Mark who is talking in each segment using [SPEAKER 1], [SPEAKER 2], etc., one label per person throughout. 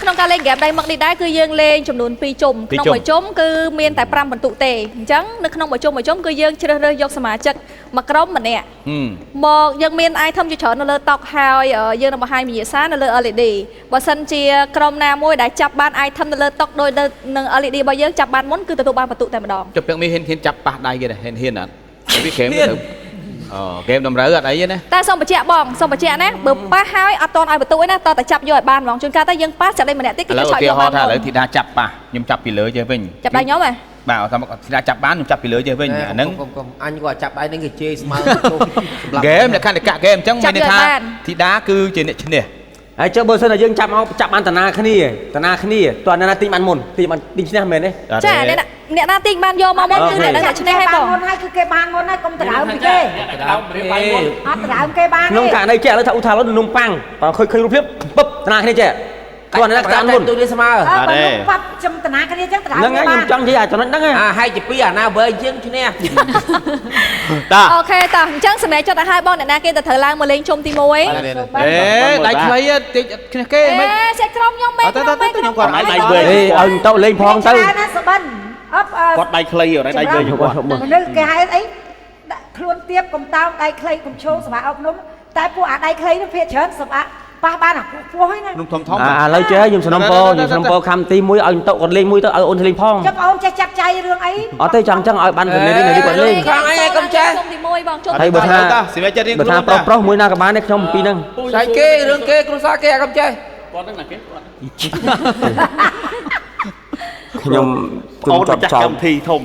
[SPEAKER 1] ក្នុងការលេងហ្គេមដៃមកនេះដែរគឺយើងលេងចំនួន2ជុំក្នុងមួយជុំគឺមានតែ5បន្ទុកទេអញ្ចឹងនៅក្នុងមួយជុំគឺយើងជ្រើសរើសយកសមាជិកមួយក្រុមម្នាក់មកយើងមាន item ជាច្រើននៅលើតុហើយយើងនឹងបង្ហាញវិញ្ញាសានៅលើ LED បើសិនជាក្រុមណាមួយដែលចាប់បាន item នៅលើតុដោយនឹង LED របស់យើងចាប់បានមុនគឺទទួលបានបន្ទុកតែម្ដងចុះពាក់មានហ៊ានចាប់ប៉ះដៃគេដែរហ៊ានអត់ពីហ្គេមទៅហ្គេមតម្រូវអត់អីទេណាតែសូមបញ្ជាក់បងសូមបញ្ជាក់ណាបើប៉ះហើយអត់តន់ឲ្យបន្ទុកឯណាតតែចាប់យកឲ្យបានហ្មងជួនកាលតែយើងប៉ះចាប់លេងម្នាក់ទៀតគេឆក់យកបានថាឥឡូវធីតាចាប់ប៉ះខ្ញុំចាប់ពីលើជើវិញចាប់ដៃខ្ញុំហ៎បាទថាធីតាចាប់បានខ្ញុំចាប់ពីលើជើវិញអាហ្នឹងអញគាត់ចាប់ដៃហ្នឹងគេជេរស្មើហ្គេមលក្ខណៈហ្គេមអញ្ចឹងមានន័យថាធីតាគឺជាអ្នកឈ្នះហើយចុះបើសិនតែយើងចាប់មកចាប់បានតាណាគ្នាតើណាទិញបានមុនទិញឈ្នះមែនទេចាអ្នកណាទិញបានយកមកមុនគឺអ្នកនឹងឈ្នះហើយបងមុនហើយគឺគេបានមុនហើយកុំដណ្ដើមពីគេអត់ដណ្ដើមគេបានក្នុងករណីចេះឥឡូវថាឧទាហរណ៍នំប៉័ងបើឃើញរូបភាពពឹបតាណាគ្នាចេះគាត់ណាតាមមុនទូនេះស្មើអត់ទេប៉ាប់ចំតាណាគ្នាចឹងដណ្ដើមហ្នឹងហើយខ្ញុំចង់និយាយចំណុចហ្នឹងហើយជាពីអាណាវើយើងឈ្នះតាអូខេតាអញ្ចឹងសម្រាប់ចុះទៅឲ្យបងអ្នកណាគេទៅត្រូវឡើងមកលេងជុំទី1ដៃខ្លីតិចឈ្នះគេមិនសេចក្រុមខ្ញុំមែនខ្ញុំគាត់ដៃវែងឲ្យទៅលេងផងទៅណាសបិនគាត់ដៃខ្លីដៃវែងមនុស្សគេហៅអីដាក់ខ្លួនទៀបកុំតោងដៃខ្លីកុំឈោសម្រាប់អប់នំតែពួកអាដៃខ្លីនោះភាគច្រើនសម្រាប់ប៉ះបានអាពោះហ្នឹងណានំធំឥឡូវចេះខ្ញុំសំណពរខំទី1ឲ្យទៅគាត់លេងមួយទៅឲ្យអូនលេងផងចាំអូនចេះចាប់ចៃរឿងអីអត់ទេចង់ចឹងឲ្យបានទៅលេងគាត់លេងខាងអីកុំចេះជុំទី1បងជុំហើយបើថាសិវាចិត្តរៀងខ្លួនបើថាប្រុសមួយណាក៏បានដែរខ្ញុំពីហ្នឹងស្អីគេរឿងគេគ្រួសារគេកុំចេះគាត់ហ្នឹងណាគេខ្ញុំគុំចាប់កម្មវិធីធំ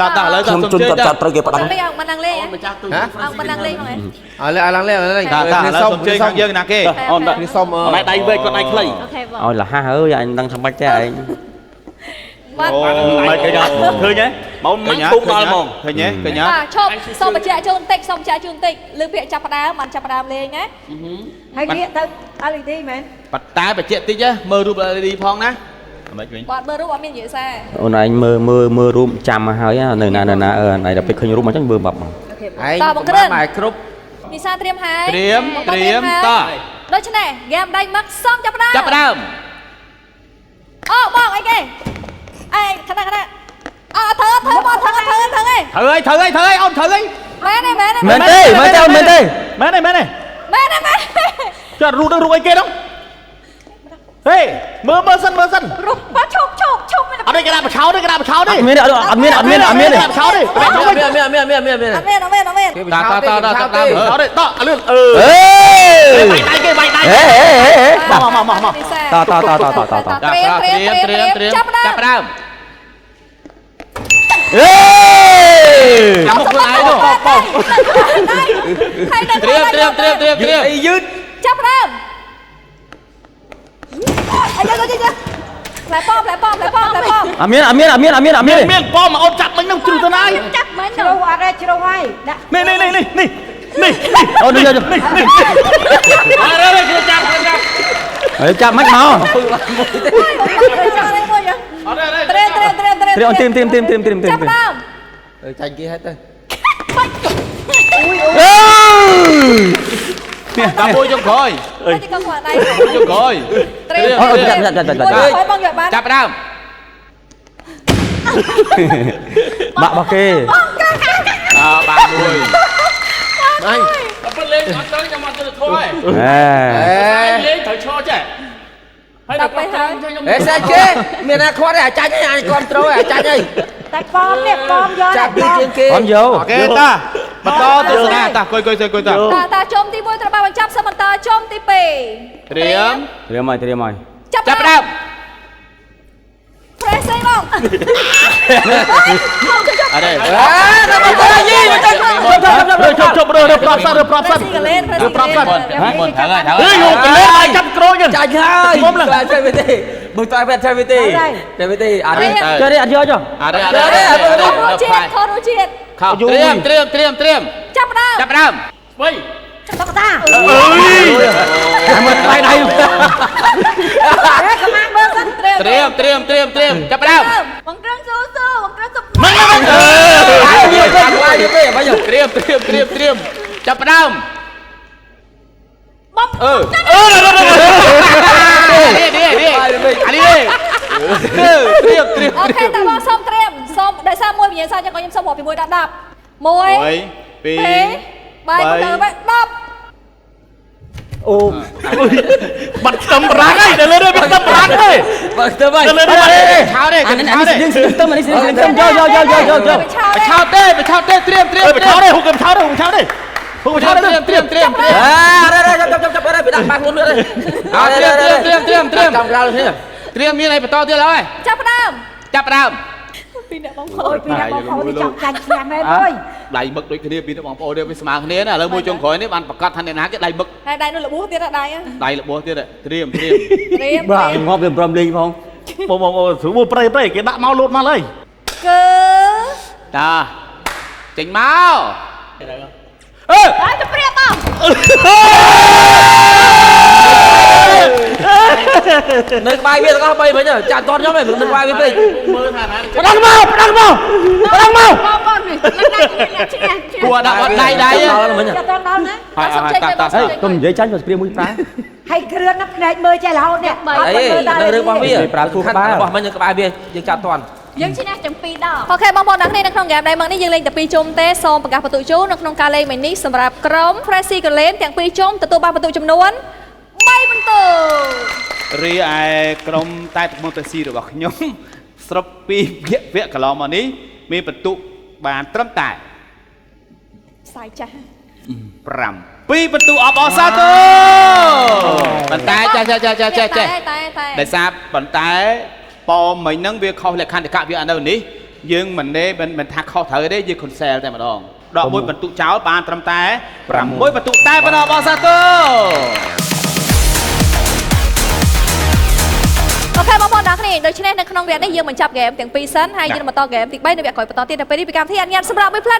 [SPEAKER 1] តាឥឡូវខ្ញុំជន់ចាប់ត្រូវគេផ្ដាំមកនឹងលេងម្ចាស់ទូមកនឹងលេងហ្នឹងឥឡូវឡើងលេងតាសុំជើងខាងយើងណាគេអូននេះសុំដៃវែងគាត់ដៃខ្លីអូយលះហាស់អើយអញដឹងថាបាច់ចេះឯងអូមិនគេឃើញហ៎បងមិនពុកដល់ហ្មងឃើញហ៎ឈប់សុំបញ្ជាក់ជូនបន្តិចលើពាក្យចាប់ផ្ដើមបានចាប់ផ្ដើមលេងណាហើយងាកទៅ LED មែនប៉ុន្តែបញ្ជាក់តិចមើលរូប LED ផងណាមិនវិញបាត់មើលរូបអត់មាននិយាយសារអូនឯងមើលរូបចាំមកហើយនៅណាឯងដល់ពេលឃើញរូបអញ្ចឹងមើលបាប់មកឯងបង្កើនមកគ្រប់និសាត្រៀមហើយត្រៀមតដូច្នេះហ្គេមដៃមកសំចាប់ផ្ដើមអូបងអីគេអេខណៈអត់ធ្វើបងធ្វើអីអូនធ្វើអីមែនទេមែនទេអូនចាត់រូបនឹងរូបអីគេនោះហេមើលសិនរូបបាឈប់អត់ទេក្តារបឆោតទេអត់មានក្តារបឆោតទេមានតាតាចាប់ដើមតអលឿនតឲ្យចាប់ដើមចាំមកខ្លួនឯងនោះត្រៀមយឺតចាប់ដើមអីយកផ្លែប៉មអត់មានប៉មមកអូនចាប់មិញនឹងជ្រុះទៅណាយចាប់មិញជ្រុះអត់ទេជ្រុះហើយដាក់នេះអូនយកនេះអរេគឺចាប់ហើយចាប់មិនមកអត់ទេត្រៀមចាប់ដើមចាញ់គេហើយទៅតាមមួយចុងក្រោយចុងក្រោយត្រៀមចាប់ដើមបាក់របស់គេបាក់មួយអញបើលេងអត់ទៅខ្ញុំអត់ទៅធួយលេងត្រូវឈរចេះហើយដល់ពេលហើយស្អីគេមានណាខាត់ទេអាចាញ់អញគ្រប់ត្រូលអាចាញ់អីតែប៉មយកចាប់ពីជាងគេប៉មយកអូខេតាបន្តទស្សនាតាគួយតាជុំទី1ត្រូវបានបញ្ចប់សិនបន្តជុំទី2ត្រៀមហើយចាប់ដើមប្រេសឯងបងអរេជប់រើប្រាប់សិនមុនថើហើយយកកលេឲ្យចាប់ក្រូចចាច់ហើយមុំឡើងចេះវិធីមើលតើវាចេះវិធីអរេចេះអត់យកចុះអរេខោរជាតិត្រៀមចាប់ដើមស្វ័យបកតាអើយមិនដៃកម្មាំងមើលសិនត្រៀមចាប់ដើមបង្ក្រឹងស៊ូមិនត្រៀមចាប់ដើម អូខេតើបងសុំត្រៀមសុំដោយសារមួយវិញ្ញាណសចឹងក៏ខ្ញុំសុំរាប់ពី1ដល់10 1 2 3 4 5 10
[SPEAKER 2] អូ
[SPEAKER 3] បាត់ខ្ទឹមប្រាំងហើយទៅលើនេះបាត់ខ្ទឹមប្រាំងហើយ
[SPEAKER 2] បើទៅវិញ
[SPEAKER 3] ទៅលើនេះឆោតទេ
[SPEAKER 2] អានេះស្ទឹមអានេះស្ទឹមយក
[SPEAKER 3] ឆោតទេត្រៀមឆោតទេហូបឆោតទេត្រៀម
[SPEAKER 2] ចាប់ទៅពីដាក់បាក់ខ្លួននេះត្រៀមមានអីបន្តទៀតហើយ
[SPEAKER 1] ចាប់ផ្ដើមពីអ្នកបងប្អូន
[SPEAKER 4] ពីអ្នកបងប្អូនចង់ចាញ់ខ្លាំងមែនអើយ
[SPEAKER 3] ដៃបឹកដូចគ្នាពីអ្នកបងប្អូនវាស្មើគ្នាណាឥឡូវមួយចុងក្រោយនេះបានប្រកាសថាអ្នកណាគេដៃបឹក
[SPEAKER 1] ហើយដៃនោះលបួសទៀតដៃ
[SPEAKER 3] ដៃលបោះទៀតត្រៀម
[SPEAKER 2] បាទងាប់វាព្រមលេងផង
[SPEAKER 3] បងអូស្រួលប្រៃគេដាក់មកលោតមកហើយ
[SPEAKER 1] គឺ
[SPEAKER 3] តាចេញមកអឺ
[SPEAKER 1] ហើយទៅព្រាបបង
[SPEAKER 2] នៅក្បែរវាទាំងអស់3មិញចាក់តន់ខ្ញុំឯងនៅក្បែរវាពេក
[SPEAKER 3] មើលថាណា
[SPEAKER 2] ផ្ដងមក
[SPEAKER 1] បងឈ្នះ
[SPEAKER 3] គួរដាក់បាត់ដៃ
[SPEAKER 2] ដល់មិញ
[SPEAKER 4] ចាំដល់ណា
[SPEAKER 3] ហើយតា
[SPEAKER 2] កុំនិយាយចាញ់មកស្ព្រាមួយប្រើ
[SPEAKER 4] ហើយគ្រឿងហ្នឹងភ្នែកមើលចេះរហូតនេះ
[SPEAKER 2] អីនៅរឿងរបស់វាប្រើធូបរបស់មិញនៅក្បែរវាយើងចាក់តន់
[SPEAKER 1] យើងឈ្នះទាំងពីរដងអូខេបងប្អូនទាំងគ្នានៅក្នុងហ្គេមដៃមកនេះយើងលេងតែ2ជុំទេសូមប្រកាសបន្ទុកជូននៅក្នុងការលេងមួយនេះសម្រាប់ក្រុម Freshy Golden ទាំង2ជុំទទួលបានបន្ទុកចំនួន3បន្ទុក
[SPEAKER 3] រីឯក្រុមតែប្រមូលប្រស៊ីរបស់ខ្ញុំស្រុបពីវគ្គកន្លងមកនេះមានបន្ទុកបានត្រឹមតែ
[SPEAKER 1] ខ្សែចាស់
[SPEAKER 3] 7បន្ទុកអបអរសាទរប៉ុន្តែចេះដោយសារប៉ុន្តែប៉មិញហ្នឹងវាខុសលក្ខន្តិកៈវាអត់នៅនេះយើងមិនថាខុសត្រូវទេយើង cancel តែម្ដងដកមួយបន្ទុកចោលបានត្រឹមតែ6បន្ទុកតែប៉ុណ្ណោះអបអរសាទរ
[SPEAKER 1] អូខេបងប្អូនទាំងគ្នាដូច្នេះនៅក្នុងវគ្គនេះយើងបញ្ចប់ហ្គេមទាំងពីរសិនហើយយើងបន្តហ្គេមទី3នៅវគ្គក្រោយបន្តទៀតដល់ពេលនេះពីកម្មវិធីអនុញ្ញាតសម្រាប់មួយផ្លែ